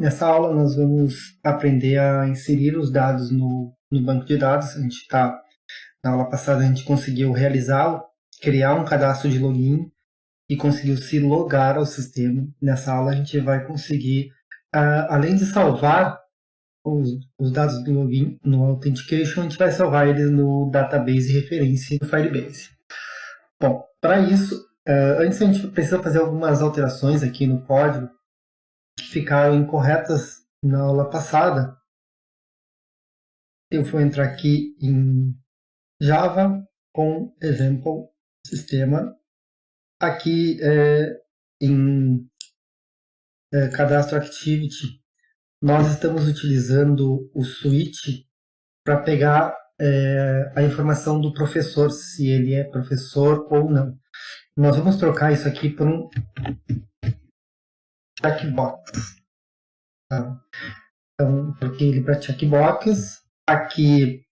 nessa aula nós vamos aprender a inserir os dados no banco de dados. Na aula passada a gente conseguiu criar um cadastro de login e conseguiu se logar ao sistema. Nessa aula a gente vai conseguir, além de salvar os dados do login no Authentication, a gente vai salvar eles no database referência do Firebase. Bom, para isso, antes a gente precisa fazer algumas alterações aqui no código que ficaram incorretas na aula passada. Eu vou entrar aqui em Java com example sistema. Aqui em cadastro activity, nós estamos utilizando o switch para pegar a informação do professor, se ele é professor ou não. Nós vamos trocar isso aqui por um checkbox. Tá? Então, troquei ele para checkbox. Aqui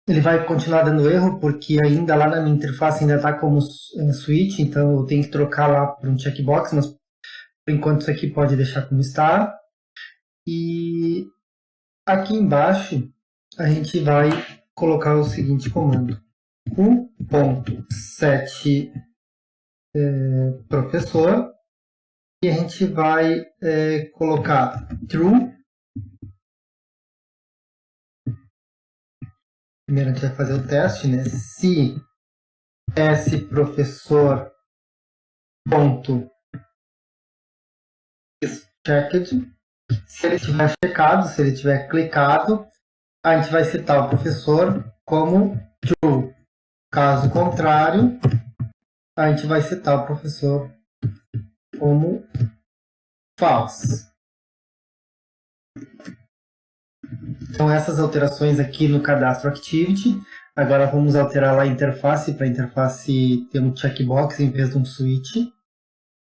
ele vai continuar dando erro, porque ainda lá na minha interface ainda está como switch, então eu tenho que trocar lá por um checkbox, mas por enquanto isso aqui pode deixar como está. E aqui embaixo a gente vai colocar o seguinte comando: 1.set professor, e a gente vai colocar true. Primeiro a gente vai fazer o teste, né? Se esse professor ponto is checked, se ele tiver checado, se ele tiver clicado, a gente vai setar o professor como true. Caso contrário, a gente vai setar o professor como false. Então essas alterações aqui no cadastro activity. Agora vamos alterar lá a interface, para a interface ter um checkbox em vez de um switch.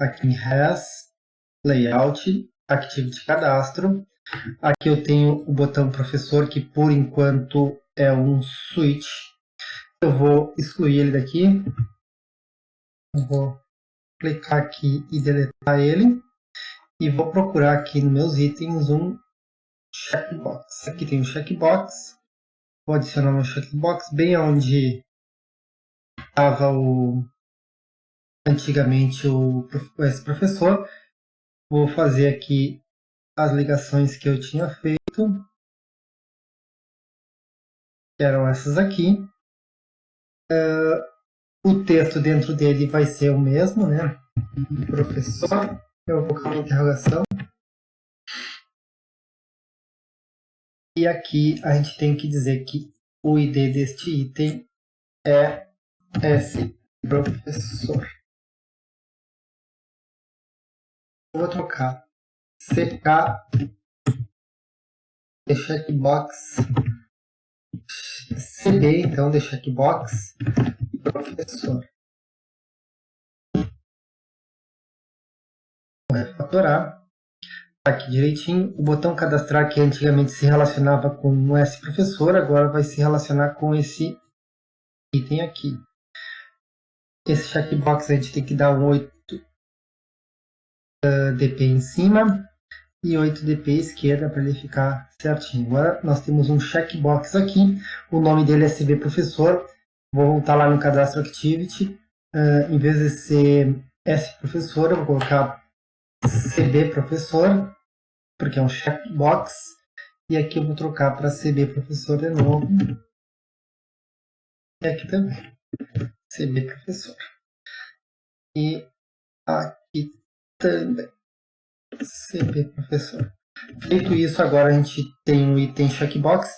Aqui em Res, Layout, Activity Cadastro. Aqui eu tenho o botão professor, que por enquanto é um switch. Eu vou excluir ele daqui. Eu vou clicar aqui e deletar ele. E vou procurar aqui nos meus itens um checkbox. Aqui tem um checkbox. Vou adicionar meu checkbox bem onde estava antigamente esse professor. Vou fazer aqui as ligações que eu tinha feito, que eram essas aqui. O texto dentro dele vai ser o mesmo, né? Professor, eu vou colocar uma interrogação. E aqui a gente tem que dizer que o ID deste item é esse professor. Eu vou trocar CK de checkbox CB, então de checkbox professor. Vou refatorar. Aqui direitinho. O botão cadastrar, que antigamente se relacionava com esse professor, agora vai se relacionar com esse item aqui. Esse checkbox a gente tem que dar um 8 dp em cima e 8 dp à esquerda para ele ficar certinho. Agora nós temos um checkbox aqui, o nome dele é CB Professor. Vou voltar lá no cadastro activity. Em vez de ser S Professor, eu vou colocar CB Professor, porque é um checkbox. E aqui eu vou trocar para CB Professor de novo. E aqui também, CB Professor. E aqui também, CB Professor. Feito isso, agora a gente tem um item checkbox.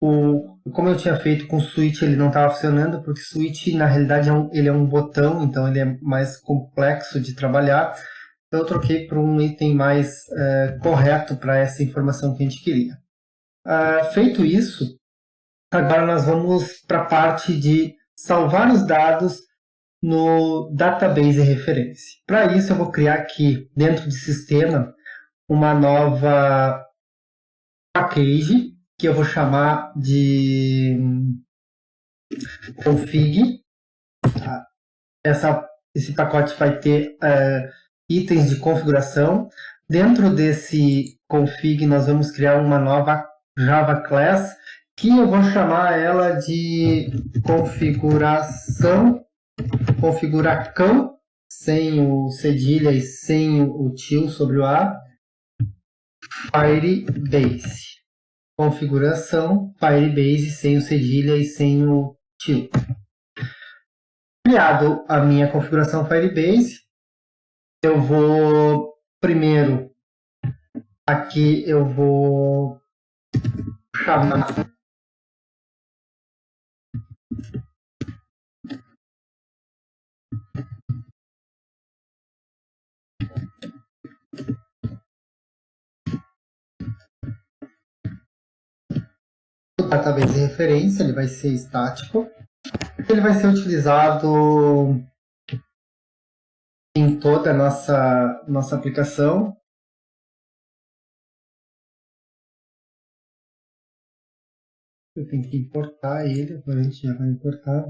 Como eu tinha feito com o switch, ele não estava funcionando, porque switch na realidade ele é um botão, então ele é mais complexo de trabalhar. Então eu troquei para um item mais correto para essa informação que a gente queria. Feito isso, agora nós vamos para a parte de salvar os dados no database referência. Para isso eu vou criar aqui dentro de sistema uma nova package que eu vou chamar de config. Esse pacote vai ter itens de configuração. Dentro desse config, nós vamos criar uma nova Java Class, que eu vou chamar ela de configuracão, sem o cedilha e sem o til sobre o A, Firebase. Configuração Firebase sem o cedilha e sem o til. Criado a minha configuração Firebase, eu vou primeiro aqui eu vou chamar o database de referência, ele vai ser estático. Ele vai ser utilizado em toda a nossa aplicação. Eu tenho que importar ele, agora a gente já vai importar.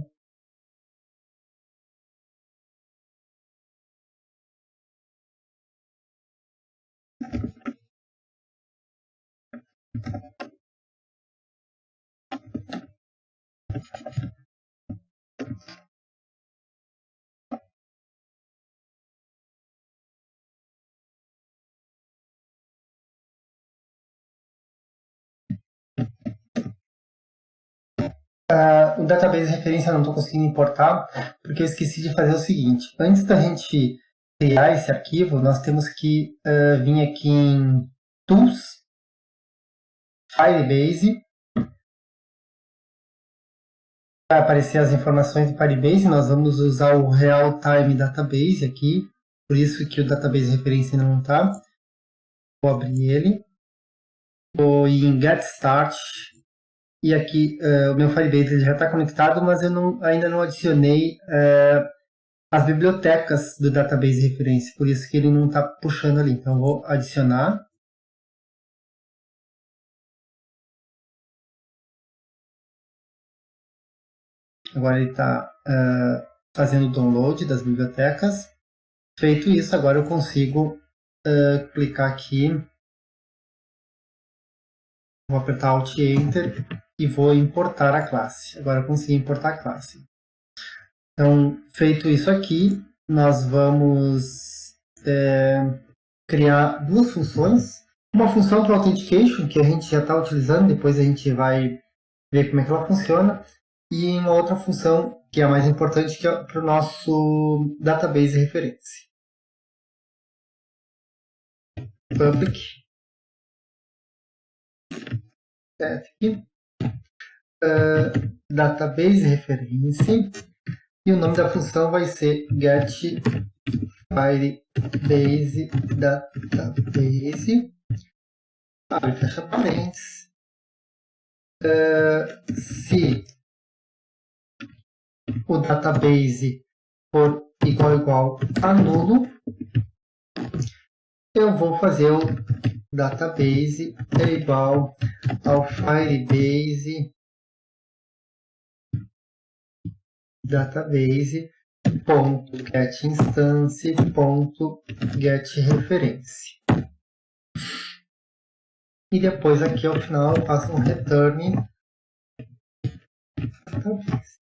O database de referência eu não estou conseguindo importar, porque eu esqueci de fazer o seguinte. Antes da gente criar esse arquivo, nós temos que vir aqui em Tools, Firebase. Vai aparecer as informações do Firebase, nós vamos usar o Real Time Database aqui, por isso que o database de referência não está. Vou abrir ele. Vou ir em Get Start. E aqui o meu Firebase ele já está conectado, mas eu ainda não adicionei as bibliotecas do database de referência, por isso que ele não está puxando ali. Então eu vou adicionar. Agora ele está fazendo o download das bibliotecas. Feito isso, agora eu consigo clicar aqui. Vou apertar Alt e Enter e vou importar a classe. Agora eu consegui importar a classe. Então, feito isso aqui, nós vamos criar duas funções. Uma função para Authentication, que a gente já está utilizando, depois a gente vai ver como é que ela funciona. E uma outra função, que é a mais importante, que é para o nosso database de referência. Public static database referência, e o nome da função vai ser get firebase database, abre e fecha parênteses. Se o database for igual a nulo, eu vou fazer o database é igual ao Firebase database.getInstance.getReference. E depois aqui ao final eu faço um return database.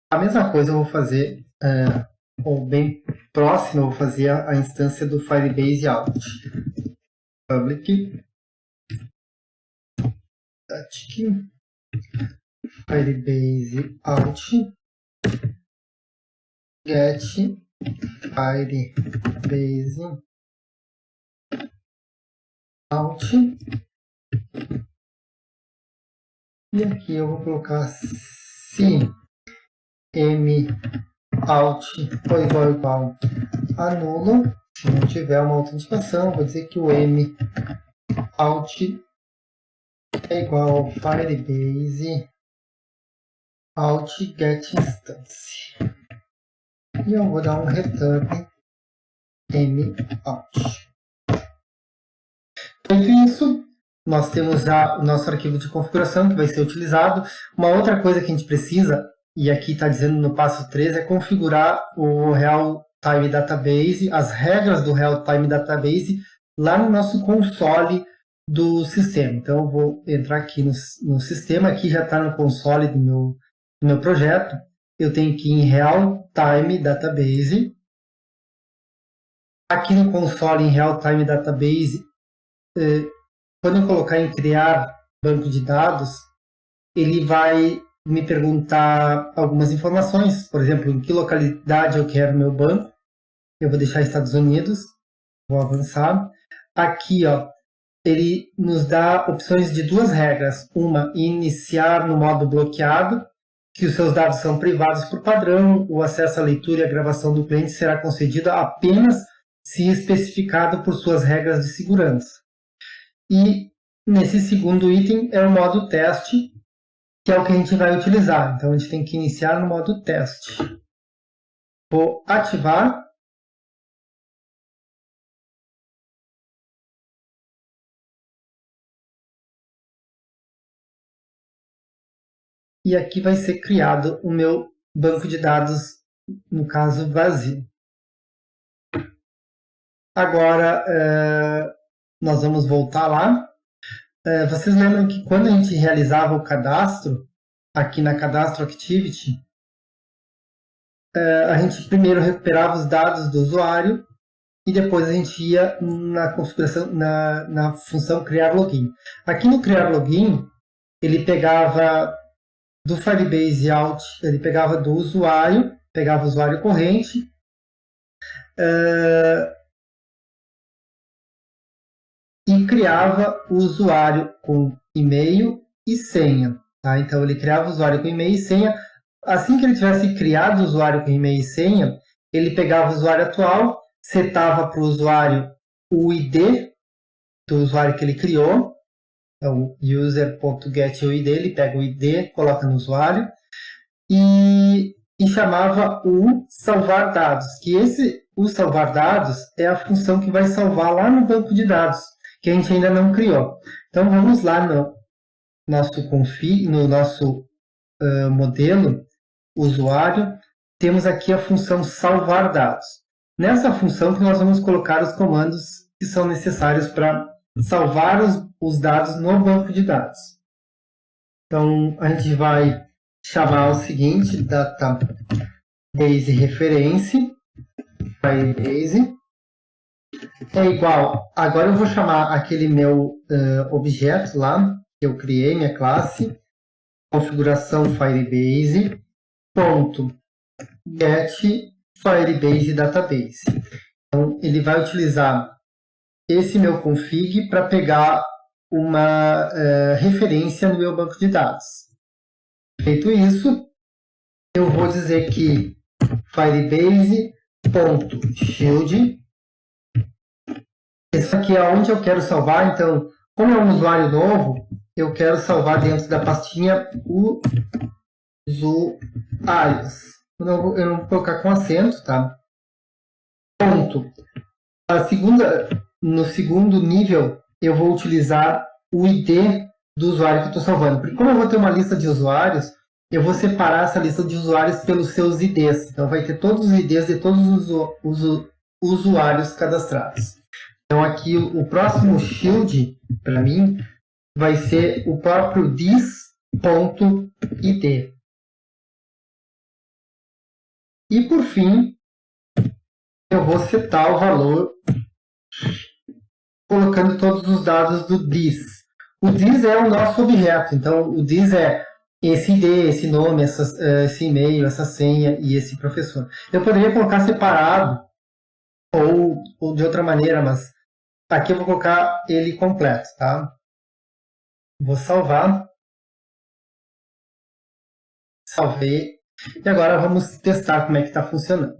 A mesma coisa eu vou fazer, ou bem próximo, eu vou fazer a instância do Firebase out. Public static Firebase out get Firebase out, e aqui eu vou colocar se m out for igual a nulo. Se não tiver uma autenticação, vou dizer que o m out é igual ao Firebase out get instance. E eu vou dar um return m out. Feito isso, nós temos já o nosso arquivo de configuração que vai ser utilizado. Uma outra coisa que a gente precisa, e aqui está dizendo no passo 3, é configurar o Real Time Database, as regras do Real Time Database, lá no nosso console do sistema. Então, eu vou entrar aqui no sistema, aqui já está no console do meu projeto. Eu tenho que ir em Real Time Database. Aqui no console, em Real Time Database, quando eu colocar em criar banco de dados, ele vai me perguntar algumas informações, por exemplo, em que localidade eu quero meu banco. Eu vou deixar Estados Unidos, vou avançar. Aqui, ó, ele nos dá opções de duas regras. Uma, iniciar no modo bloqueado, que os seus dados são privados por padrão, o acesso à leitura e à gravação do cliente será concedido apenas se especificado por suas regras de segurança. E nesse segundo item é o modo teste, que é o que a gente vai utilizar. Então, a gente tem que iniciar no modo teste. Vou ativar. E aqui vai ser criado o meu banco de dados, no caso, vazio. Agora, nós vamos voltar lá. Vocês lembram que quando a gente realizava o cadastro, aqui na Cadastro Activity, a gente primeiro recuperava os dados do usuário e depois a gente ia na configuração, na função criar login. Aqui no criar login, ele pegava do Firebase Out, ele pegava do usuário, pegava o usuário corrente, e criava o usuário com e-mail e senha. Tá? Então, ele criava o usuário com e-mail e senha. Assim que ele tivesse criado o usuário com e-mail e senha, ele pegava o usuário atual, setava para o usuário o ID do usuário que ele criou, então user.getUID, ele pega o ID, coloca no usuário, e chamava o salvar dados, que o salvar dados é a função que vai salvar lá no banco de dados, que a gente ainda não criou. Então, vamos lá no nosso config, no nosso modelo usuário, temos aqui a função salvar dados. Nessa função que nós vamos colocar os comandos que são necessários para salvar os dados no banco de dados. Então, a gente vai chamar o seguinte, database reference, Firebase, é igual, agora eu vou chamar aquele meu objeto lá, que eu criei, minha classe, configuração Firebase, ponto, get Firebase Database. Então, ele vai utilizar esse meu config para pegar uma referência no meu banco de dados. Feito isso, eu vou dizer que Firebase.shield, isso aqui é onde eu quero salvar. Então, como é um usuário novo, eu quero salvar dentro da pastinha usuários. Eu não vou colocar com acento, tá? Ponto. No segundo nível, eu vou utilizar o ID do usuário que eu estou salvando. Porque como eu vou ter uma lista de usuários, eu vou separar essa lista de usuários pelos seus IDs. Então, vai ter todos os IDs de todos os usuários cadastrados. Então, aqui, o próximo shield, para mim, vai ser o próprio dis.id. E, por fim, eu vou setar o valor colocando todos os dados do dis. O dis é o nosso objeto. Então, o dis é esse ID, esse nome, esse e-mail, essa senha e esse professor. Eu poderia colocar separado ou de outra maneira, mas aqui eu vou colocar ele completo, tá? Vou salvar. Salvei. E agora vamos testar como é que está funcionando.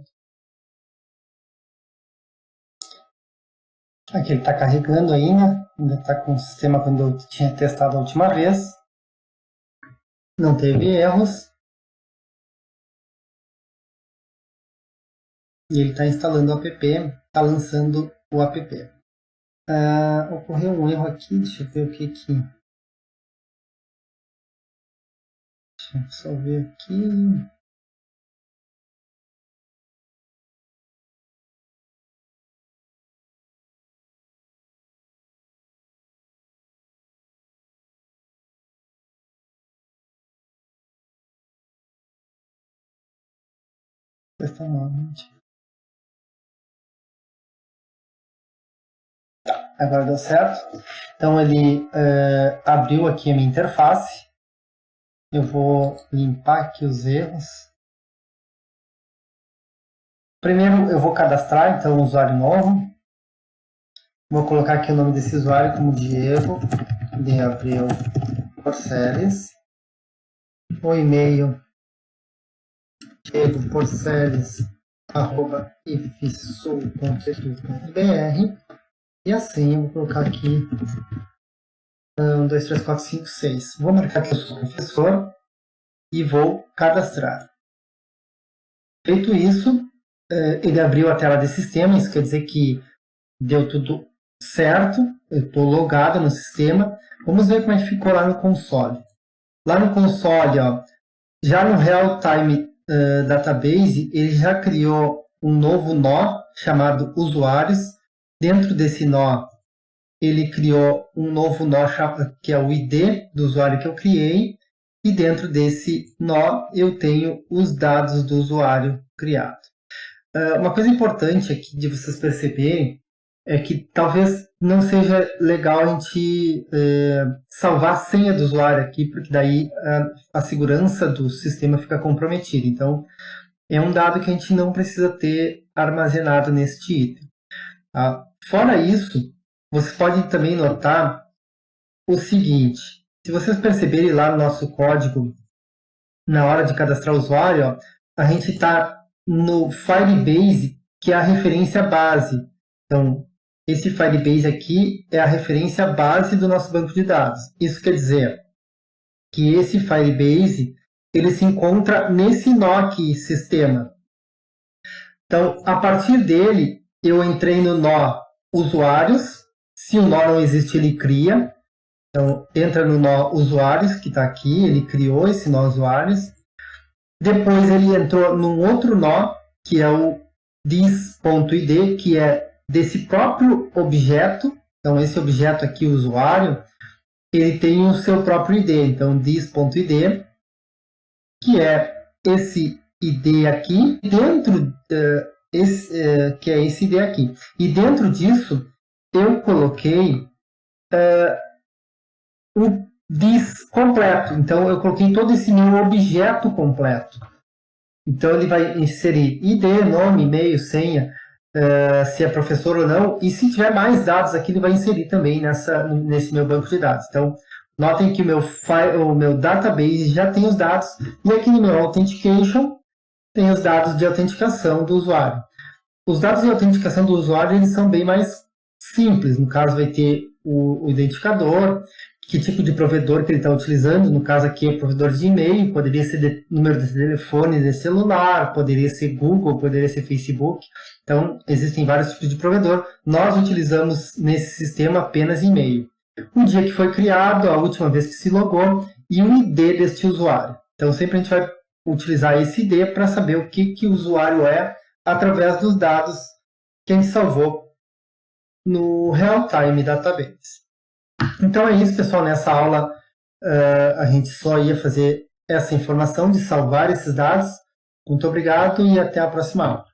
Aqui ele está carregando ainda. Ainda está com o sistema quando eu tinha testado a última vez. Não teve erros. E ele está instalando o app. Está lançando o app. Ocorreu um erro aqui. Deixa eu ver o que aqui. Deixa eu só ver aqui. Questão 9. Tá, agora deu certo. Então ele abriu aqui a minha interface. Eu vou limpar aqui os erros. Primeiro eu vou cadastrar, então, um usuário novo. Vou colocar aqui o nome desse usuário como Diego de Abreu Porceles. O e-mail diegoporceles@ifsul.edu.br. E assim eu vou colocar aqui 1, 2, 3, 4, 5, 6. Vou marcar que eu sou professor e vou cadastrar. Feito isso, ele abriu a tela de sistema, isso quer dizer que deu tudo certo, eu estou logado no sistema. Vamos ver como é que ficou lá no console. Lá no console, ó, já no Real-Time Database, ele já criou um novo nó chamado usuários. Dentro desse nó, ele criou um novo nó que é o ID do usuário que eu criei. E dentro desse nó, eu tenho os dados do usuário criado. Uma coisa importante aqui de vocês perceberem é que talvez não seja legal a gente salvar a senha do usuário aqui, porque daí a segurança do sistema fica comprometida. Então, é um dado que a gente não precisa ter armazenado neste item. Tá? Fora isso, vocês podem também notar o seguinte: se vocês perceberem lá no nosso código, na hora de cadastrar o usuário, ó, a gente está no Firebase, que é a referência base. Então, esse Firebase aqui é a referência base do nosso banco de dados. Isso quer dizer que esse Firebase ele se encontra nesse nó aqui, sistema. Então, a partir dele, eu entrei no nó usuários. Se o nó não existe, ele cria. Então, entra no nó usuários, que está aqui, ele criou esse nó usuários. Depois ele entrou num outro nó, que é o this.id, que é desse próprio objeto. Então, esse objeto aqui, o usuário, ele tem o seu próprio ID. Então, this.id, que é esse ID aqui, dentro que é esse ID aqui. E dentro disso, eu coloquei o this completo. Então, eu coloquei todo esse meu objeto completo. Então, ele vai inserir ID, nome, e-mail, senha, se é professor ou não. E se tiver mais dados aqui, ele vai inserir também nesse meu banco de dados. Então, notem que o meu database já tem os dados. E aqui no meu Authentication, tem os dados de autenticação do usuário. Os dados de autenticação do usuário eles são bem mais simples. No caso, vai ter o identificador, que tipo de provedor que ele está utilizando. No caso aqui é provedor de e-mail, poderia ser número de telefone de celular, poderia ser Google, poderia ser Facebook. Então, existem vários tipos de provedor. Nós utilizamos nesse sistema apenas e-mail. O dia que foi criado, a última vez que se logou e o ID deste usuário. Então, sempre a gente vai utilizar esse ID para saber o que o usuário é através dos dados que a gente salvou no Real-Time Database. Então é isso, pessoal. Nessa aula a gente só ia fazer essa informação de salvar esses dados. Muito obrigado e até a próxima aula.